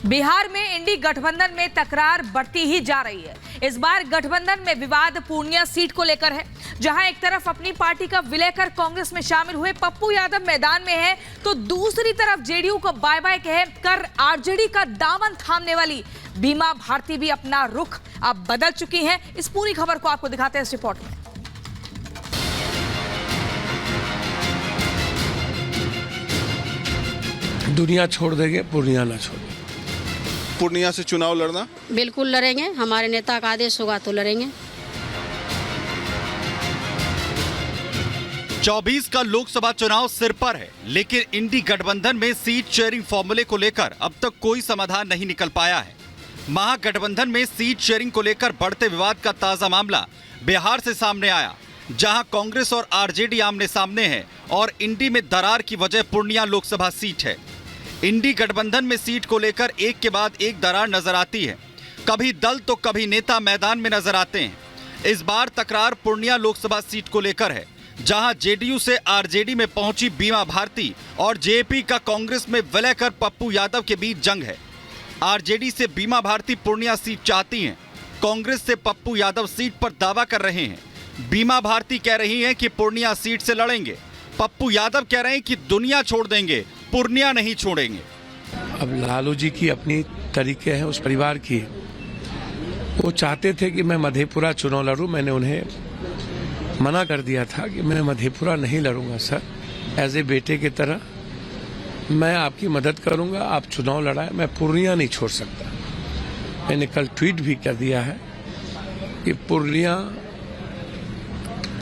बिहार में इंडी गठबंधन में तकरार बढ़ती ही जा रही है। इस बार गठबंधन में विवाद पूर्णिया सीट को लेकर है, जहां एक तरफ अपनी पार्टी का विलय कर कांग्रेस में शामिल हुए पप्पू यादव मैदान में है, तो दूसरी तरफ जेडीयू को बाय बाय कह कर आरजेडी का दामन थामने वाली बीमा भारती भी अपना रुख अब बदल चुकी हैं। इस पूरी खबर को आपको दिखाते हैं इस रिपोर्ट में। दुनिया छोड़ देंगे, पूर्णिया ना छोड़ेंगे। पूर्णिया से चुनाव लड़ना बिल्कुल लड़ेंगे, हमारे नेता का आदेश होगा तो लड़ेंगे। 24 का लोकसभा चुनाव सिर पर है, लेकिन इंडी गठबंधन में सीट शेयरिंग फॉर्मूले को लेकर अब तक कोई समाधान नहीं निकल पाया है। महागठबंधन में सीट शेयरिंग को लेकर बढ़ते विवाद का ताजा मामला बिहार से सामने आया, जहां कांग्रेस और आरजेडी आमने सामने है और इंडी में दरार की वजह पूर्णिया लोकसभा सीट है। इंडी गठबंधन में सीट को लेकर एक के बाद एक दरार नजर आती है। कभी दल तो कभी नेता मैदान में नजर आते हैं। इस बार तकरार पूर्णिया लोकसभा सीट को लेकर है, जहां जेडीयू से आरजेडी में पहुंची बीमा भारती और जेपी का कांग्रेस में विलय कर पप्पू यादव के बीच जंग है। आरजेडी से बीमा भारती पूर्णिया सीट चाहती हैं, कांग्रेस से पप्पू यादव सीट पर दावा कर रहे हैं। बीमा भारती कह रही हैं कि पूर्णिया सीट से लड़ेंगे, पप्पू यादव कह रहे हैं कि दुनिया छोड़ देंगे, पूर्णिया नहीं छोड़ेंगे। अब लालू जी की अपनी तरीके हैं, उस परिवार की। वो चाहते थे कि मैं मधेपुरा चुनाव लड़ूं, मैंने उन्हें मना कर दिया था कि मैं मधेपुरा नहीं लड़ूंगा सर, एज ए बेटे की तरह मैं आपकी मदद करूंगा, आप चुनाव लड़ाएं, मैं पूर्णिया नहीं छोड़ सकता। मैंने कल ट्वीट भी कर दिया है कि पूर्णिया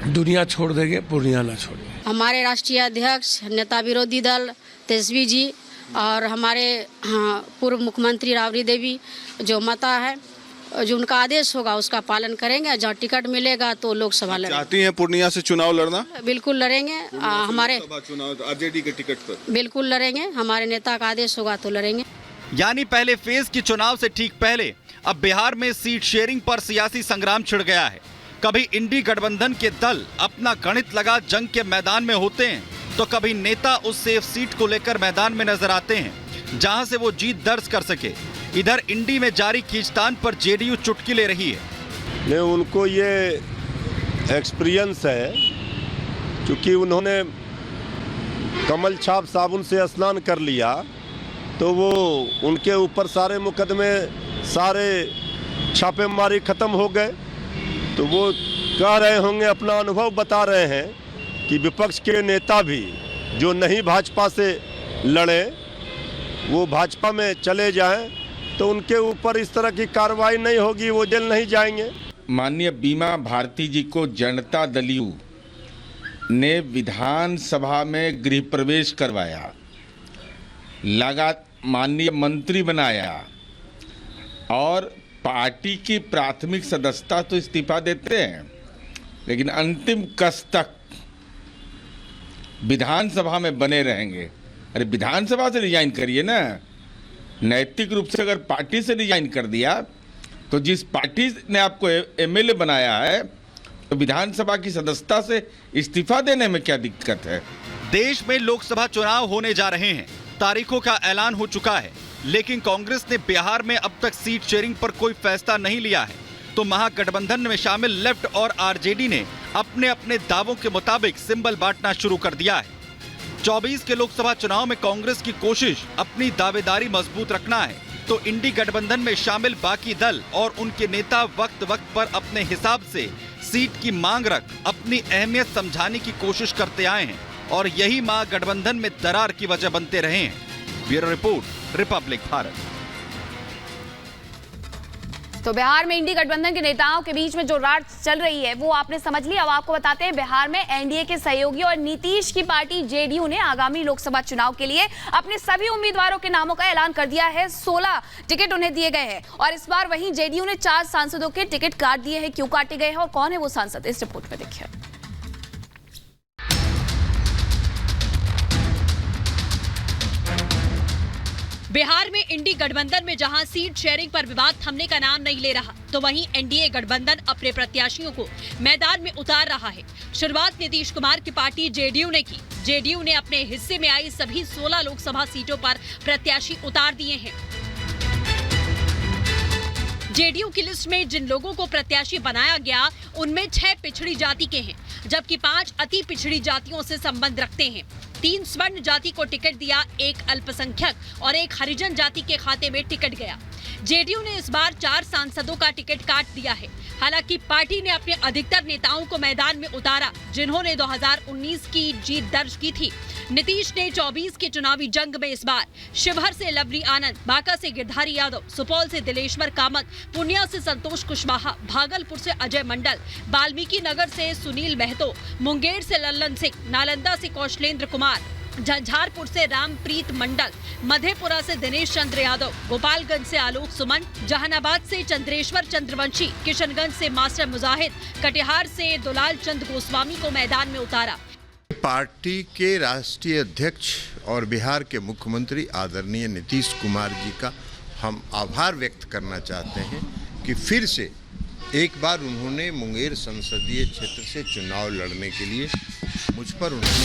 दुनिया छोड़ देंगे, पूर्णिया ना छोड़ेंगे। हमारे राष्ट्रीय अध्यक्ष नेता विरोधी दल तेजस्वी जी और हमारे पूर्व मुख्यमंत्री राबड़ी देवी जो माता है, जो उनका आदेश होगा उसका पालन करेंगे। जहाँ टिकट मिलेगा तो लोकसभा लड़ेंगे। चाहती हैं पूर्णिया से चुनाव लड़ना? बिल्कुल लड़ेंगे। हमारे चुनाव आरजेडी के टिकट पर बिल्कुल लड़ेंगे, हमारे नेता का आदेश होगा तो लड़ेंगे। यानी पहले फेज की चुनाव से ठीक पहले अब बिहार में सीट शेयरिंग पर सियासी संग्राम छिड़ गया है। कभी इंडी गठबंधन के दल अपना गणित लगा जंग के मैदान में होते हैं, तो कभी नेता उस सेफ सीट को लेकर मैदान में नजर आते हैं, जहां से वो जीत दर्ज कर सके। इधर इंडी में जारी खींचतान पर जेडीयू चुटकी ले रही है। नहीं, उनको ये एक्सपीरियंस है, क्योंकि उन्होंने कमल छाप साबुन से स्नान कर लिया, तो वो उनके ऊपर सारे मुकदमे, सारे छापेमारी खत्म हो गए। तो वो कह रहे होंगे, अपना अनुभव बता रहे हैं कि विपक्ष के नेता भी जो नहीं भाजपा से लड़े, वो भाजपा में चले जाएं, तो उनके ऊपर इस तरह की कार्रवाई नहीं होगी, वो जेल नहीं जाएंगे। माननीय बीमा भारती जी को जनता दल ने विधानसभा में गृह प्रवेश करवाया, माननीय मंत्री बनाया और पार्टी की प्राथमिक सदस्यता तो इस्तीफा देते हैं, लेकिन अंतिम कस तक विधानसभा में बने रहेंगे। अरे विधानसभा से रिजाइन करिए ना। नैतिक रूप से अगर पार्टी से रिजाइन कर दिया, तो जिस पार्टी ने आपको एमएलए बनाया है, तो विधानसभा की सदस्यता से इस्तीफा देने में क्या दिक्कत है। देश में लोकसभा चुनाव होने जा रहे हैं, तारीखों का ऐलान हो चुका है, लेकिन कांग्रेस ने बिहार में अब तक सीट शेयरिंग पर कोई फैसला नहीं लिया है। तो महागठबंधन में शामिल लेफ्ट और आरजेडी ने अपने अपने दावों के मुताबिक सिंबल बांटना शुरू कर दिया है। 24 के लोकसभा चुनाव में कांग्रेस की कोशिश अपनी दावेदारी मजबूत रखना है, तो इंडी गठबंधन में शामिल बाकी दल और उनके नेता वक्त वक्त पर अपने हिसाब से सीट की मांग रख अपनी अहमियत समझाने की कोशिश करते आए हैं, और यही महागठबंधन में दरार की वजह बनते रहे हैं। Bureau report, Republic Bharat. तो बिहार में इंडी गठबंधन के नेताओं के बीच में जो रार चल रही है वो आपने समझ ली। अब आपको बताते हैं, बिहार में एनडीए के सहयोगी और नीतीश की पार्टी जेडीयू ने आगामी लोकसभा चुनाव के लिए अपने सभी उम्मीदवारों के नामों का ऐलान कर दिया है। 16 टिकट उन्हें दिए गए हैं, और इस बार वहीं जेडीयू ने 4 सांसदों के टिकट काट दिए हैं। क्यों काटे गए हैं और कौन है वो सांसद, इस रिपोर्ट में देखिए। बिहार में इंडी गठबंधन में जहां सीट शेयरिंग पर विवाद थमने का नाम नहीं ले रहा, तो वहीं एनडीए गठबंधन अपने प्रत्याशियों को मैदान में उतार रहा है। शुरुआत नीतीश कुमार की पार्टी जेडीयू ने की। जेडीयू ने अपने हिस्से में आई सभी 16 लोकसभा सीटों पर प्रत्याशी उतार दिए हैं। जेडीयू की लिस्ट में जिन लोगों को प्रत्याशी बनाया गया उनमें 6 पिछड़ी जाति के हैं, जबकि 5 अति पिछड़ी जातियों से संबंध रखते हैं। 3 स्वर्ण जाति को टिकट दिया, 1 अल्पसंख्यक और 1 हरिजन जाति के खाते में टिकट गया। जेडीयू ने इस बार 4 सांसदों का टिकट काट दिया है। हालांकि पार्टी ने अपने अधिकतर नेताओं को मैदान में उतारा, जिन्होंने 2019 की जीत दर्ज की थी। नीतीश ने 24 के चुनावी जंग में इस बार शिवहर से लवली आनंद, बांका से गिरधारी यादव, सुपौल से दिलेश्वर कामत, पूर्णिया से संतोष कुशवाहा, भागलपुर से अजय मंडल, वाल्मीकि नगर से सुनील महतो, मुंगेर से लल्लन सिंह, नालंदा से कौशलेंद्र कुमार, झंझारपुर से रामप्रीत मंडल, मधेपुरा से दिनेश चंद्र यादव, गोपालगंज से आलोक सुमन, जहानाबाद से चंद्रेश्वर चंद्रवंशी, किशनगंज से मास्टर मुजाहिद, कटिहार से दुलाल चंद गोस्वामी को मैदान में उतारा। पार्टी के राष्ट्रीय अध्यक्ष और बिहार के मुख्यमंत्री आदरणीय नीतीश कुमार जी का हम आभार व्यक्त करना चाहते हैं कि फिर से एक बार उन्होंने मुंगेर संसदीय क्षेत्र से चुनाव लड़ने के लिए मुझ पर उन्होंने